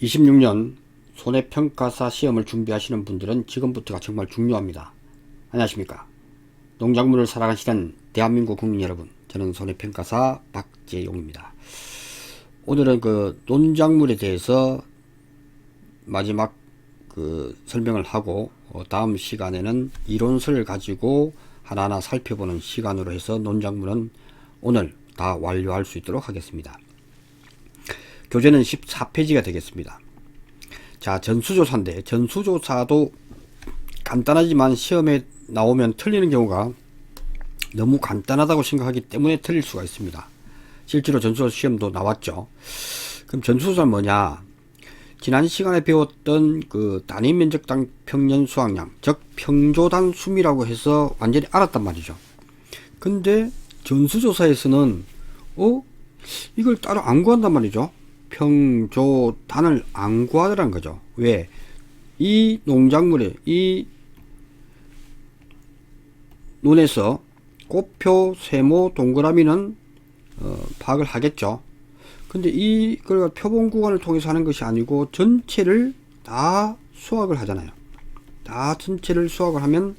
26년 손해평가사 시험을 준비하시는 분들은 지금부터가 정말 중요합니다. 안녕하십니까. 농작물을 살아가시는 대한민국 국민 여러분, 저는 손해평가사 박재용입니다. 오늘은 논작물에 대해서 마지막 설명을 하고 다음 시간에는 이론서를 가지고 하나하나 살펴보는 시간으로 해서 논작물은 오늘 다 완료할 수 있도록 하겠습니다. 교재는 14페이지가 되겠습니다. 자, 전수조사인데 전수조사도 간단하지만 시험에 나오면 틀리는 경우가 너무 간단하다고 생각하기 때문에 틀릴 수가 있습니다. 실제로 전수조사 시험도 나왔죠. 그럼 전수조사는 뭐냐? 지난 시간에 배웠던 단위 면적당 평년 수확량, 즉 평조당 수미라고 해서 완전히 알았단 말이죠. 근데 전수조사에서는 이걸 따로 안 구한단 말이죠. 평조단을 안 구하더란 거죠. 왜? 이 농작물에 이 논에서 꽃표, 세모, 동그라미는 파악을 하겠죠. 근데 이걸 표본 구간을 통해서 하는 것이 아니고 전체를 다 수확을 하잖아요. 다 전체를 수확을 하면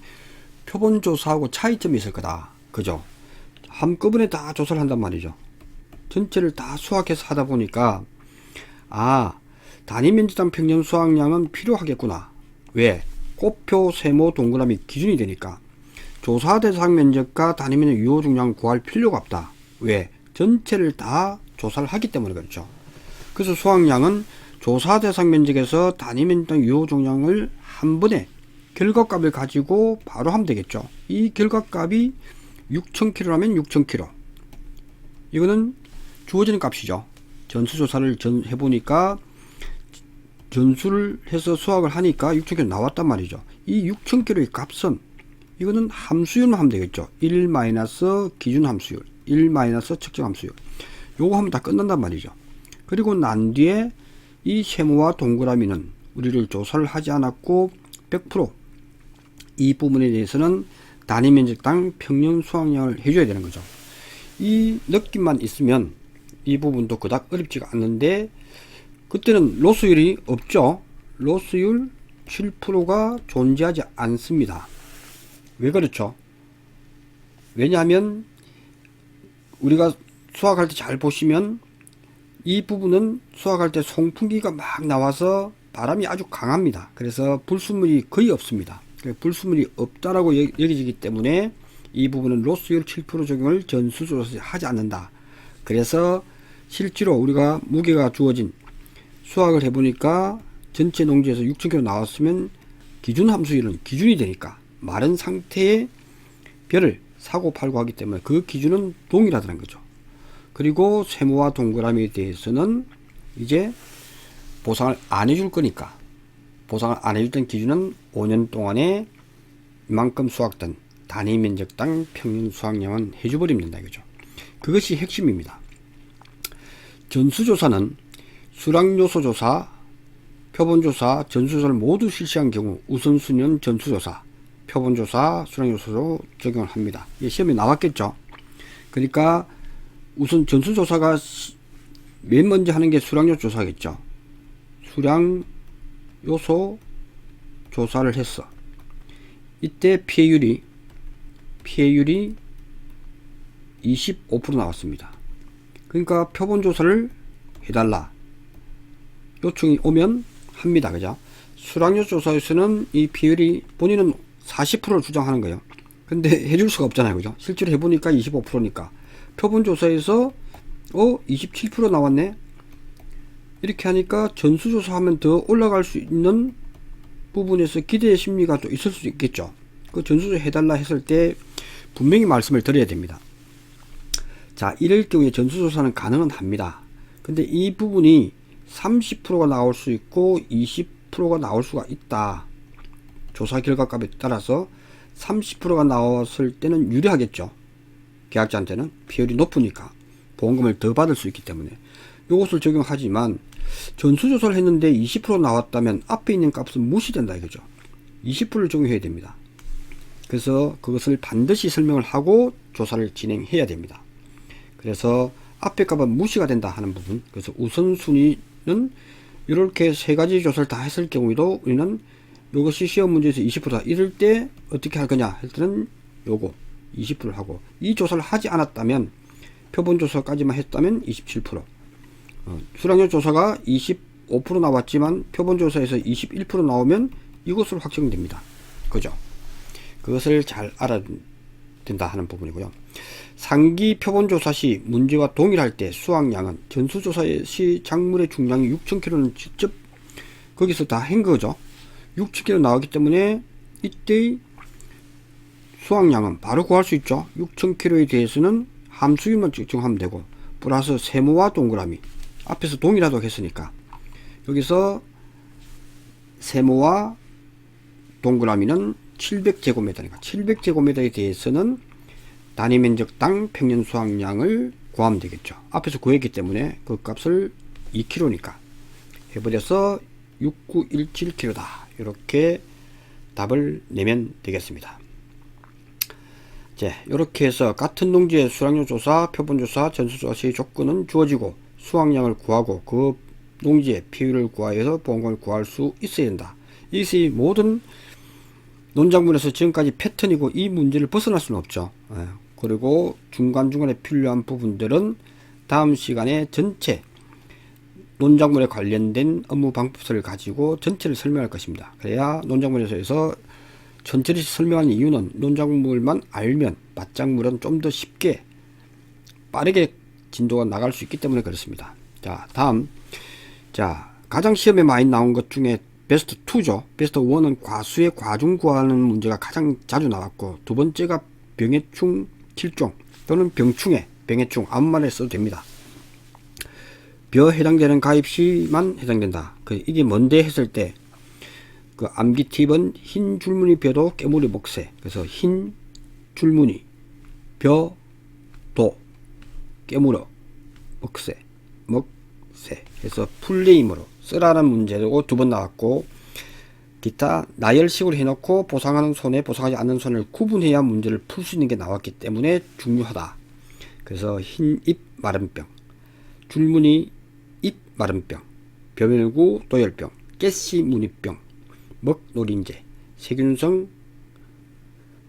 표본 조사하고 차이점이 있을 거다. 그죠? 한꺼번에 다 조사를 한단 말이죠. 전체를 다 수확해서 하다 보니까 단위 면적당 평년 수확량은 필요하겠구나. 왜? 꽃표, 세모, 동그라미 기준이 되니까. 조사 대상 면적과 단위 면적 유효 중량 구할 필요가 없다. 왜? 전체를 다 조사를 하기 때문에 그렇죠. 그래서 수확량은 조사 대상 면적에서 단위 면적당 유효 중량을 한 번에 결과값을 가지고 바로 하면 되겠죠. 이 결과값이 6,000kg라면 6,000kg. 이거는 주어지는 값이죠. 전수조사를 해보니까 전수를 해서 수확을 하니까 6,000kg 나왔단 말이죠. 이 6,000kg의 값은 이거는 함수율만 하면 되겠죠. 1 마이너스 기준 함수율, 1 마이너스 측정 함수율. 요거 하면 다 끝난단 말이죠. 그리고 난 뒤에 이 세모와 동그라미는 우리를 조사를 하지 않았고 100% 이 부분에 대해서는 단위 면적당 평년 수확량을 해줘야 되는 거죠. 이 느낌만 있으면 이 부분도 그닥 어렵지가 않는데 그때는 로스율이 없죠. 로스율 7%가 존재하지 않습니다. 왜 그렇죠? 왜냐하면 우리가 수확할 때 잘 보시면 이 부분은 수확할 때 송풍기가 막 나와서 바람이 아주 강합니다. 그래서 불순물이 거의 없습니다. 불순물이 없다라고 여겨지기 때문에 이 부분은 로스율 7% 적용을 전수조사에 하지 않는다. 그래서 실제로 우리가 무게가 주어진 수확을 해보니까 전체 농지에서 6,000kg 나왔으면 기준 함수율은 기준이 되니까 마른 상태의 벼를 사고 팔고 하기 때문에 그 기준은 동일하다는 거죠. 그리고 세모와 동그라미에 대해서는 이제 보상을 안 해줄 거니까 보상을 안 해줬던 기준은 5년 동안에 이만큼 수확된 단위 면적당 평균 수확량은 해줘버리면 된다 이거죠. 그것이 핵심입니다. 전수조사는 수량요소 조사, 표본조사, 전수조사를 모두 실시한 경우 우선순위는 전수조사, 표본조사, 수량요소로 적용을 합니다. 이게 시험에 나왔겠죠. 그러니까 우선 전수조사가 맨 먼저 하는 게 수량요소 조사겠죠. 수량요소 조사를 했어. 이때 피해율이 25% 나왔습니다. 그러니까 표본조사를 해달라 요청이 오면 합니다. 그죠? 수량요소 조사에서는 이 비율이 본인은 40%를 주장하는 거예요. 근데 해줄 수가 없잖아요. 그죠? 실제로 해보니까 25%니까 표본조사에서 27% 나왔네. 이렇게 하니까 전수조사하면 더 올라갈 수 있는 부분에서 기대의 심리가 또 있을 수 있겠죠. 그 전수조사 해달라 했을 때 분명히 말씀을 드려야 됩니다. 자, 이럴 경우에 전수조사는 가능은 합니다. 근데 이 부분이 30%가 나올 수 있고 20%가 나올 수가 있다. 조사 결과값에 따라서 30%가 나왔을 때는 유리하겠죠. 계약자한테는 비율이 높으니까 보험금을 더 받을 수 있기 때문에 이것을 적용하지만 전수조사를 했는데 20% 나왔다면 앞에 있는 값은 무시된다 이거죠. 20%를 적용해야 됩니다. 그래서 그것을 반드시 설명을 하고 조사를 진행해야 됩니다. 그래서 앞에 값은 무시가 된다 하는 부분, 그래서 우선순위는 이렇게 세 가지 조사를 다 했을 경우에도 우리는 이것이 시험 문제에서 20%다. 이럴 때 어떻게 할 거냐 할 때는 요거 20%를 하고, 이 조사를 하지 않았다면, 표본 조사까지만 했다면 27%. 수량적 조사가 25% 나왔지만 표본 조사에서 21% 나오면 이것으로 확정됩니다. 그죠? 그것을 잘 알아야 된다 하는 부분이고요. 상기 표본 조사 시 문제와 동일할 때 수확량은 전수 조사 시 작물의 중량이 6,000kg는 직접 거기서 다 한 거죠. 6,000kg 나왔기 때문에 이때의 수확량은 바로 구할 수 있죠. 6,000kg에 대해서는 함수율만 측정하면 되고, 플러스 세모와 동그라미, 앞에서 동일하다고 했으니까 여기서 세모와 동그라미는 700제곱미터니까 700제곱미터에 대해서는 단위 면적당 평년 수확량을 구하면 되겠죠. 앞에서 구했기 때문에 그 값을 2kg니까 해버려서 6917kg다. 이렇게 답을 내면 되겠습니다. 이렇게 해서 같은 농지의 수량률 조사, 표본 조사, 전수 조사 시의 조건은 주어지고 수확량을 구하고 그 농지의 피율을 구하여서 보험금을 구할 수 있어야 된다. 이것이 모든 논작물에서 지금까지 패턴이고 이 문제를 벗어날 수는 없죠. 그리고 중간중간에 필요한 부분들은 다음 시간에 전체 논작물에 관련된 업무 방법서를 가지고 전체를 설명할 것입니다. 그래야 논작물에서 전체를 설명하는 이유는 논작물만 알면 밭작물은 좀 더 쉽게 빠르게 진도가 나갈 수 있기 때문에 그렇습니다. 자, 다음. 가장 시험에 많이 나온 것 중에 베스트 2죠. 베스트 1은 과수의 과중 구하는 문제가 가장 자주 나왔고, 두 번째가 병해충 킬종 또는 병해충 아무 말에 써도 됩니다. 벼 해당되는 가입 시만 해당된다. 이게 뭔데 했을 때, 그 암기 팁은 흰 줄무늬 벼도 깨물이 먹새. 그래서 흰 줄무늬 벼도 깨물어 먹새 해서 풀네임으로 쓰라는 문제고 두 번 나왔고, 기타 나열식으로 해놓고 보상하는 손에 보상하지 않는 손을 구분해야 문제를 풀 수 있는 게 나왔기 때문에 중요하다. 그래서 흰잎 마른병, 줄무늬 잎 마른병, 벼멸구 도열병, 깨씨무늬병, 먹노린재, 세균성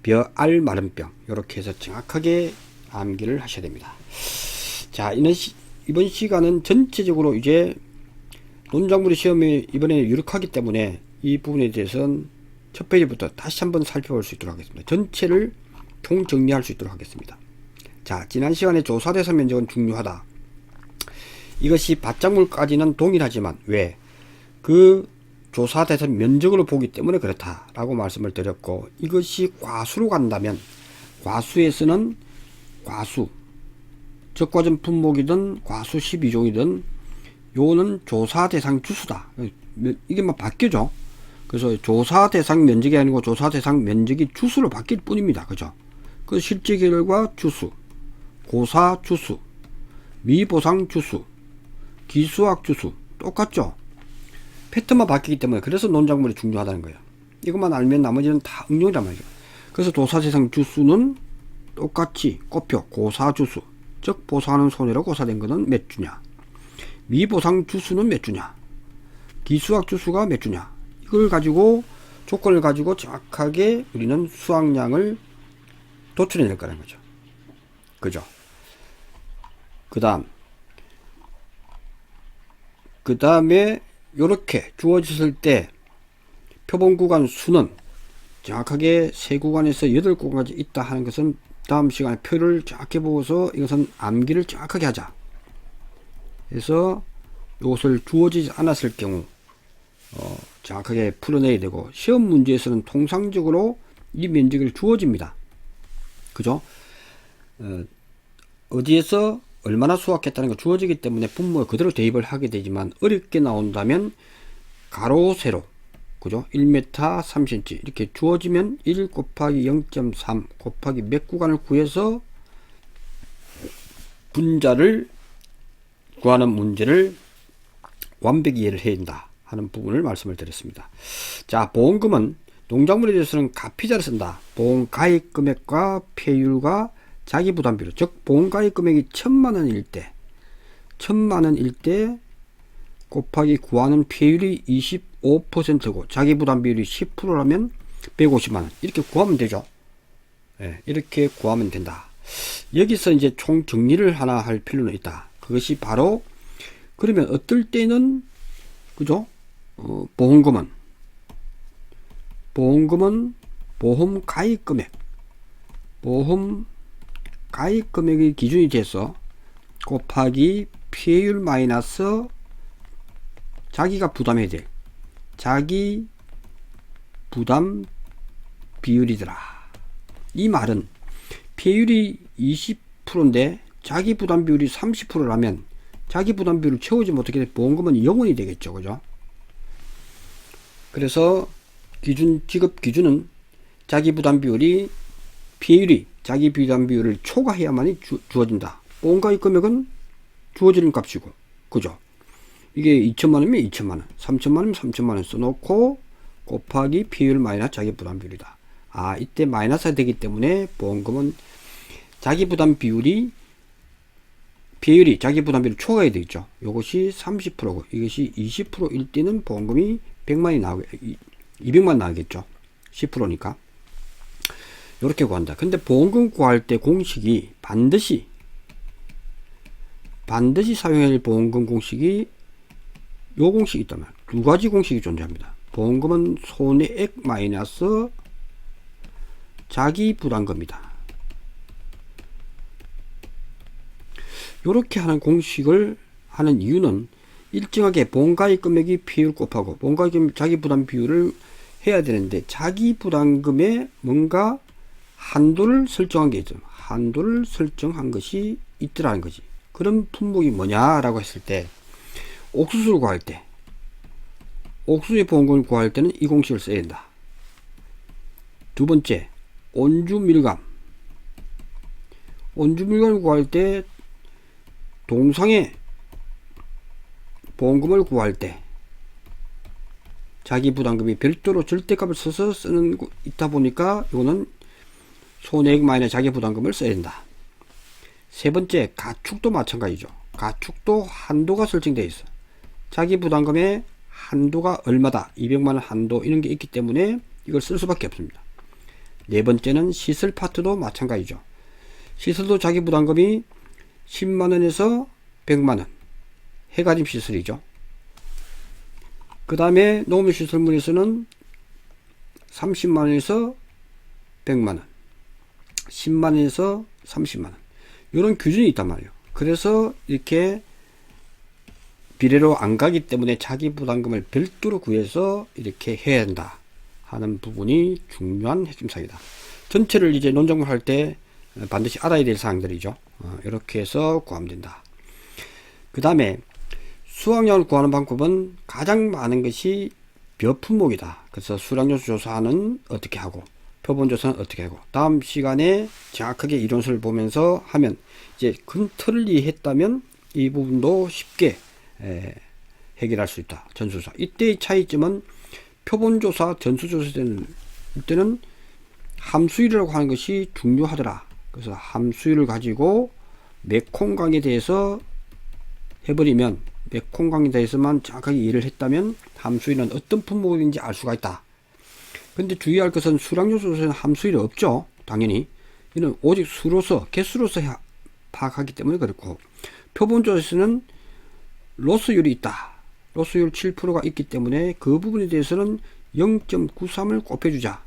벼알 마른병, 이렇게 해서 정확하게 암기를 하셔야 됩니다. 자, 이번 시간은 전체적으로 이제 논작물의 시험이 이번에 유력하기 때문에 이 부분에 대해서는 첫 페이지부터 다시 한번 살펴볼 수 있도록 하겠습니다. 전체를 총정리할 수 있도록 하겠습니다. 자, 지난 시간에 조사 대상 면적은 중요하다. 이것이 밭작물까지는 동일하지만 왜? 그 조사 대상 면적으로 보기 때문에 그렇다라고 말씀을 드렸고, 이것이 과수로 간다면 과수에서는 과수, 적과점 품목이든 과수 12종이든 요는 조사 대상 주수다. 이게 막 바뀌죠. 그래서 조사 대상 면적이 아니고 조사 대상 면적이 주수로 바뀔 뿐입니다. 그죠? 그 실제 결과 주수, 고사 주수, 미보상 주수, 기수학 주수 똑같죠. 패턴만 바뀌기 때문에 그래서 논작물이 중요하다는 거예요. 이것만 알면 나머지는 다 응용이란 말이죠. 그래서 조사 대상 주수는 똑같이 꼽혀 고사 주수, 즉 보상하는 손해로 고사된 것은 몇 주냐, 미보상 주수는 몇 주냐, 기수학 주수가 몇 주냐, 이걸 가지고 조건을 가지고 정확하게 우리는 수확량을 도출해낼 거라는 거죠. 그죠? 그 다음에 요렇게 주어졌을 때 표본 구간 수는 정확하게 세 구간에서 8구간까지 있다 하는 것은 다음 시간에 표를 정확히 보고서 이것은 암기를 정확하게 하자. 그래서 이것을 주어지지 않았을 경우 정확하게 풀어내야 되고, 시험 문제에서는 통상적으로 이 면적을 주어집니다. 그죠? 어디에서 얼마나 수확했다는 거 주어지기 때문에 분모에 그대로 대입을 하게 되지만, 어렵게 나온다면 가로 세로, 그죠? 1m 3cm 이렇게 주어지면 1 곱하기 0.3 곱하기 몇 구간을 구해서 분자를 구하는 문제를 완벽히 이해를 해야 된다 하는 부분을 말씀을 드렸습니다. 자, 보험금은 농작물에 대해서는 가피자를 쓴다. 보험 가입 금액과 폐율과 자기 부담비로, 즉 보험 가입 금액이 1,000만 원일 때 곱하기 구하는 피해율이 25%고 자기부담 비율이 10%라면 150만원 이렇게 구하면 되죠. 예, 이렇게 구하면 된다. 여기서 이제 총 정리를 하나 할 필요는 있다. 그것이 바로 그러면 어떨 때는 그죠? 보험금은 보험 가입 금액의 기준이 돼서 곱하기 피해율 마이너스 자기가 부담해야 될 자기 부담 비율이더라. 이 말은 피해율이 20%인데 자기 부담 비율이 30%라면 자기 부담 비율을 채우지 못하게 돼 보험금은 0원이 되겠죠. 그죠? 그래서 지급 기준은 자기 부담 비율이 피해율이 자기 부담 비율을 초과해야만이 주어진다. 보험가입 금액은 주어지는 값이고, 그죠? 이게 2천만원이면 2천만원, 3천만원이면 3천만원 써놓고 곱하기 피해율 마이너스 자기 부담 비율이다. 아, 이때 마이너스가 되기 때문에 보험금은 자기 부담 비율이 피해율이 자기 부담 비율을 초과해야 되겠죠. 이것이 30%고 이것이 20%일 때는 보험금이 100만이 나오게 200만 나오겠죠. 10%니까. 이렇게 구한다. 근데 보험금 구할 때 공식이 반드시 사용해야 할 보험금 공식이 요 공식이 있다면 두 가지 공식이 존재합니다. 보험금은 손해액 마이너스 자기 부담금이다. 이렇게 하는 공식을 하는 이유는 일정하게 보험가입 금액이 피해율 곱하고 보험가입 금액 자기 부담 비율을 해야 되는데 자기 부담금에 뭔가 한도를 설정한 게 있죠. 한도를 설정한 것이 있더라는 거지. 그런 품목이 뭐냐라고 했을 때 옥수수를 구할 때 옥수수의 보험금을 구할 때는 이 공식을 써야 된다. 두 번째, 온주밀감을 구할 때 동상의 보험금을 구할 때 자기 부담금이 별도로 절대값을 써서 쓰는 있다 보니까 이거는 손해액 마이너스 자기 부담금을 써야 된다. 세 번째, 가축도 마찬가지죠. 가축도 한도가 설정되어 있어. 자기 부담금의 한도가 얼마다, 200만원 한도 이런 게 있기 때문에 이걸 쓸 수밖에 없습니다. 네 번째는 시설 파트도 마찬가지죠. 시설도 자기 부담금이 10만원에서 100만원 해가짐 시설이죠. 그 다음에 노무 시설물에서는 30만원에서 100만원 10만원에서 30만원 이런 규준이 있단 말이에요. 그래서 이렇게 비례로 안 가기 때문에 자기 부담금을 별도로 구해서 이렇게 해야 한다 하는 부분이 중요한 핵심 사항이다. 전체를 이제 논점을 할 때 반드시 알아야 될 사항들이죠. 이렇게 해서 구하면 된다. 그 다음에 수확량을 구하는 방법은 가장 많은 것이 몇 품목이다. 그래서 수량요소 조사는 어떻게 하고 표본 조사는 어떻게 하고 다음 시간에 정확하게 이론서를 보면서 하면 이제 큰 틀을 이해했다면 이 부분도 쉽게 해결할 수 있다. 전수조사. 이때의 차이점은 표본조사, 전수조사 때는 함수율이라고 하는 것이 중요하더라. 그래서 함수율을 가지고 메콩강에 대해서 해버리면 메콩강에 대해서만 정확하게 이해를 했다면 함수율은 어떤 품목인지 알 수가 있다. 근데 주의할 것은 수량요소에서는 함수율이 없죠. 당연히. 이는 오직 수로서, 개수로서 파악하기 때문에 그렇고 표본조사에서는 로스율이 있다. 로스율 7%가 있기 때문에 그 부분에 대해서는 0.93을 곱해주자.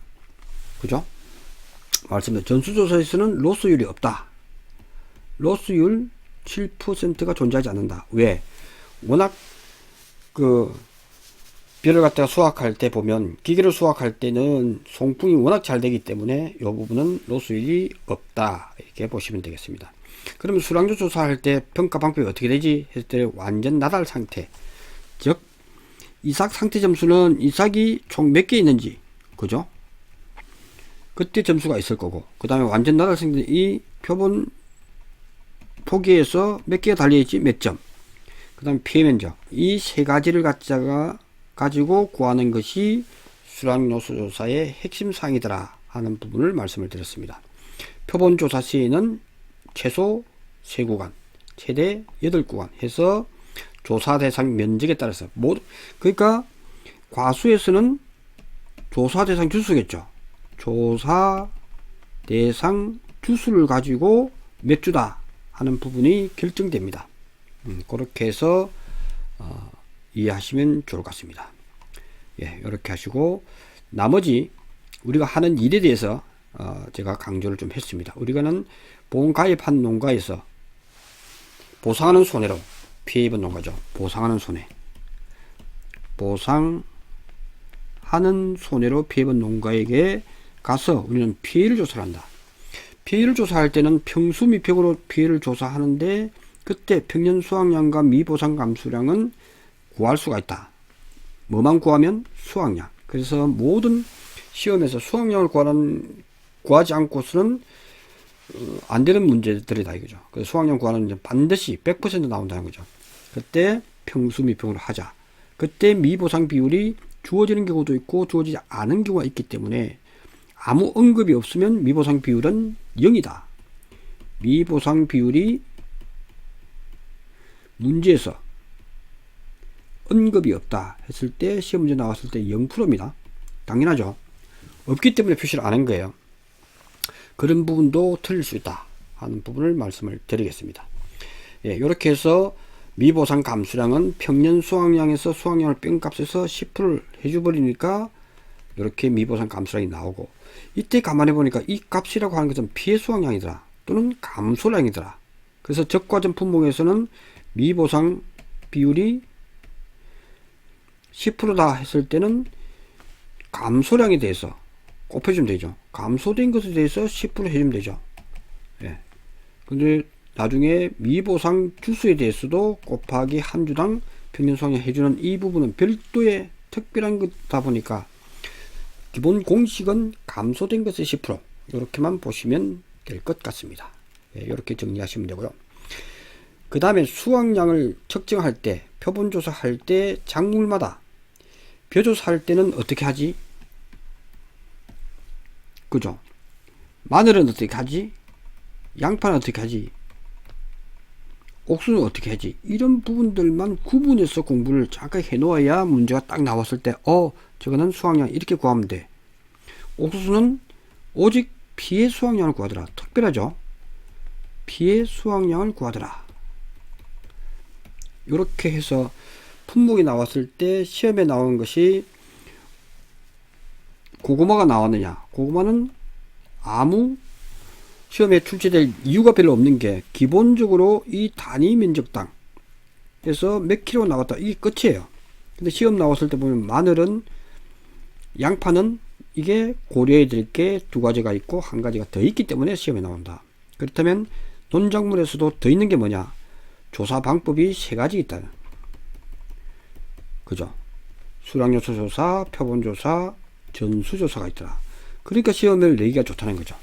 그죠? 말씀드린 전수조사에서는 로스율이 없다. 로스율 7%가 존재하지 않는다. 왜? 워낙 벼를 갖다가 수확할 때 보면 기계로 수확할 때는 송풍이 워낙 잘 되기 때문에 이 부분은 로스율이 없다. 이렇게 보시면 되겠습니다. 그러면 수량조 조사할 때 평가 방법이 어떻게 되지? 했을 때 완전 나달 상태. 즉 이삭 상태 점수는 이삭이 총 몇 개 있는지 그죠? 그때 점수가 있을 거고 그 다음에 완전 나달 상태 이 표본 포기에서 몇 개가 달려있지 몇 점 그 다음에 피해 면적 이 세 가지를 가지고 구하는 것이 수량요소 조사의 핵심 사항이더라 하는 부분을 말씀을 드렸습니다. 표본 조사 시에는 최소 3구간 최대 8구간 해서 조사 대상 면적에 따라서 그러니까 과수에서는 조사 대상 주수겠죠. 조사 대상 주수를 가지고 몇 주다 하는 부분이 결정됩니다. 그렇게 해서 이해하시면 좋을 것 같습니다. 예, 이렇게 하시고 나머지 우리가 하는 일에 대해서 제가 강조를 좀 했습니다. 우리가는 보험 가입한 농가에서 보상하는 손해로 피해 입은 농가죠. 보상하는 손해. 보상하는 손해로 피해 입은 농가에게 가서 우리는 피해를 조사를 한다. 피해를 조사할 때는 평수 미평으로 피해를 조사하는데 그때 평년 수확량과 미보상 감수량은 구할 수가 있다. 뭐만 구하면 수확량. 그래서 모든 시험에서 수확량을 구하지 않고서는 안 되는 문제들이다 이거죠. 그래서 수확량 구하는 문제 반드시 100% 나온다는 거죠. 그때 평수 미평으로 하자. 그때 미보상 비율이 주어지는 경우도 있고 주어지지 않은 경우가 있기 때문에 아무 언급이 없으면 미보상 비율은 0이다. 미보상 비율이 문제에서 언급이 없다 했을 때 시험 문제 나왔을 때 0%입니다. 당연하죠. 없기 때문에 표시를 안 한 거예요. 그런 부분도 틀릴 수 있다 하는 부분을 말씀을 드리겠습니다. 예, 이렇게 해서 미보상 감수량은 평년 수확량에서 수확량을 뺀 값에서 10%를 해줘버리니까 이렇게 미보상 감수량이 나오고, 이때 가만히 보니까 이 값이라고 하는 것은 피해 수확량이더라 또는 감소량이더라. 그래서 적과점 분목에서는 미보상 비율이 10%다 했을 때는 감소량에 대해서 곱해주면 되죠. 감소된 것에 대해서 10% 해주면 되죠. 예. 근데 나중에 미보상 주수에 대해서도 곱하기 한 주당 평년 수확량 해주는 이 부분은 별도의 특별한 거다 보니까 기본 공식은 감소된 것의 10% 이렇게만 보시면 될 것 같습니다. 예, 이렇게 정리하시면 되고요. 그 다음에 수확량을 측정할 때, 표본조사할 때 작물마다 벼조사할 때는 어떻게 하지? 그죠? 마늘은 어떻게 하지? 양파는 어떻게 하지? 옥수수는 어떻게 하지? 이런 부분들만 구분해서 공부를 잠깐 해놓아야 문제가 딱 나왔을 때 저거는 수확량 이렇게 구하면 돼. 옥수수는 오직 피해 수확량을 구하더라. 특별하죠? 피해 수확량을 구하더라. 이렇게 해서 품목이 나왔을 때 시험에 나온 것이 고구마가 나왔느냐. 고구마는 아무 시험에 출제될 이유가 별로 없는 게 기본적으로 이 단위 면적당 에서 몇 킬로 나왔다 이게 끝이에요. 근데 시험 나왔을 때 보면 마늘은, 양파는 이게 고려해야 될 게 두 가지가 있고 한 가지가 더 있기 때문에 시험에 나온다. 그렇다면 논작물에서도 더 있는 게 뭐냐? 조사 방법이 세 가지 있다. 그죠? 수량요소 조사, 표본 조사, 전수 조사가 있더라. 그러니까 시험을 내기가 좋다는 거죠.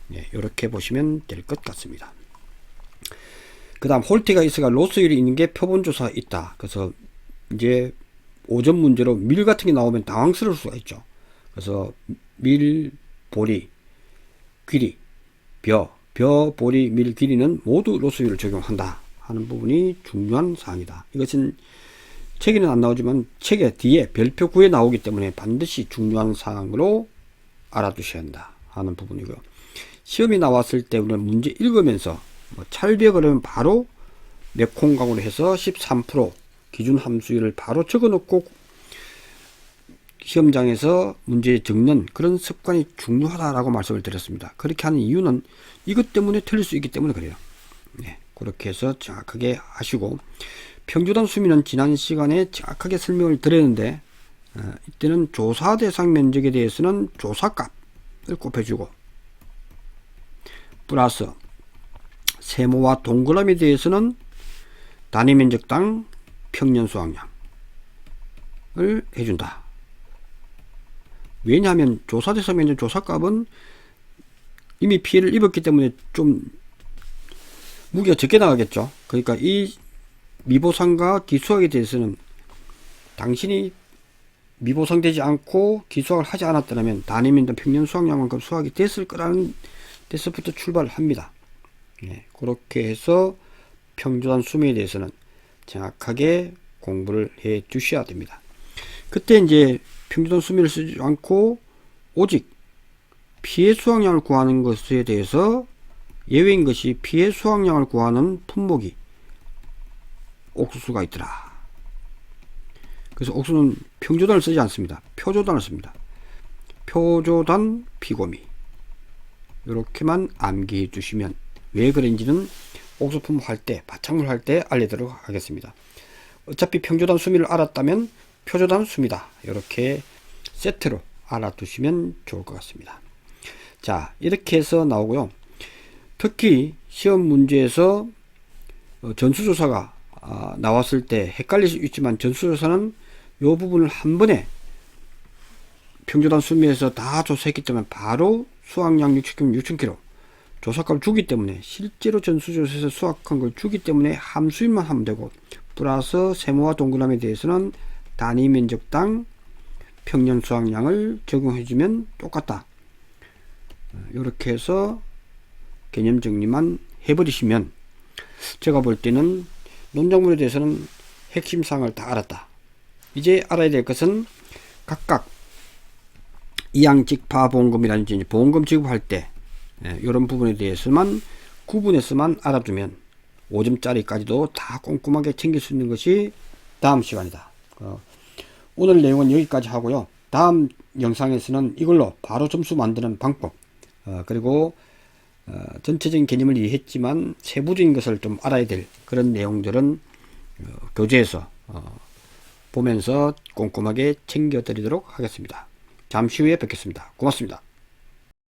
네, 이렇게 보시면 될 것 같습니다. 그 다음 홀티가 있어가 로스율이 있는 게 표본 조사 있다. 그래서 이제 5점 문제로 밀 같은 게 나오면 당황스러울 수가 있죠. 그래서 밀, 보리, 귀리, 벼, 보리, 밀, 귀리는 모두 로스율을 적용한다 하는 부분이 중요한 사항이다. 이것은 책에는 안 나오지만 책의 뒤에 별표 9에 나오기 때문에 반드시 중요한 사항으로 알아두셔야 한다 하는 부분이고요. 시험이 나왔을 때 우리는 문제 읽으면서 찰벽을 하면 바로 메콩강으로 해서 13% 기준 함수율을 바로 적어 놓고 시험장에서 문제에 적는 그런 습관이 중요하다라고 말씀을 드렸습니다. 그렇게 하는 이유는 이것 때문에 틀릴 수 있기 때문에 그래요. 네, 그렇게 해서 정확하게 하시고, 평주당 수미는 지난 시간에 정확하게 설명을 드렸는데 이때는 조사 대상 면적에 대해서는 조사값을 곱해주고 플러스 세모와 동그라미에 대해서는 단위 면적당 평년 수확량을 해준다. 왜냐하면 조사 대상 면적 조사값은 이미 피해를 입었기 때문에 좀 무게가 적게 나가겠죠. 그러니까 이 미보상과 기수학에 대해서는 당신이 미보상되지 않고 기수학을 하지 않았다면 단위면적 평년 수확량만큼 수확이 됐을 거라는 데서부터 출발을 합니다. 네, 그렇게 해서 평주단 수미에 대해서는 정확하게 공부를 해 주셔야 됩니다. 그때 이제 평균 수미를 쓰지 않고 오직 피해 수확량을 구하는 것에 대해서 예외인 것이 피해 수확량을 구하는 품목이 옥수수가 있더라. 그래서 옥수수는 평조단을 쓰지 않습니다. 표조단을 씁니다. 표조단 피고미 이렇게만 암기해 주시면 왜 그런지는 옥수수 품목 할 때, 바창물 할 때 알려드리도록 하겠습니다. 어차피 평조단 수미를 알았다면 표조단 수미다. 이렇게 세트로 알아두시면 좋을 것 같습니다. 자, 이렇게 해서 나오고요. 특히 시험 문제에서 전수조사가 나왔을 때 헷갈릴 수 있지만 전수조사는 이 부분을 한 번에 평조단 수미에서 다 조사했기 때문에 바로 수확량 6,000kg 조사값을 주기 때문에 실제로 전수조사에서 수확한 걸 주기 때문에 함수인만 하면 되고 플러스 세모와 동그라미에 대해서는 단위 면적당 평년 수확량을 적용해주면 똑같다. 이렇게 해서 개념 정리만 해버리시면 제가 볼 때는 논작물에 대해서는 핵심 사항을 다 알았다. 이제 알아야 될 것은 각각 이양직파 보험금이라든지 보험금 지급할 때 이런 부분에 대해서만 구분해서만 알아두면 5점짜리까지도 다 꼼꼼하게 챙길 수 있는 것이 다음 시간이다. 오늘 내용은 여기까지 하고요. 다음 영상에서는 이걸로 바로 점수 만드는 방법 그리고 전체적인 개념을 이해했지만 세부적인 것을 좀 알아야 될 그런 내용들은 교재에서 보면서 꼼꼼하게 챙겨 드리도록 하겠습니다. 잠시 후에 뵙겠습니다. 고맙습니다.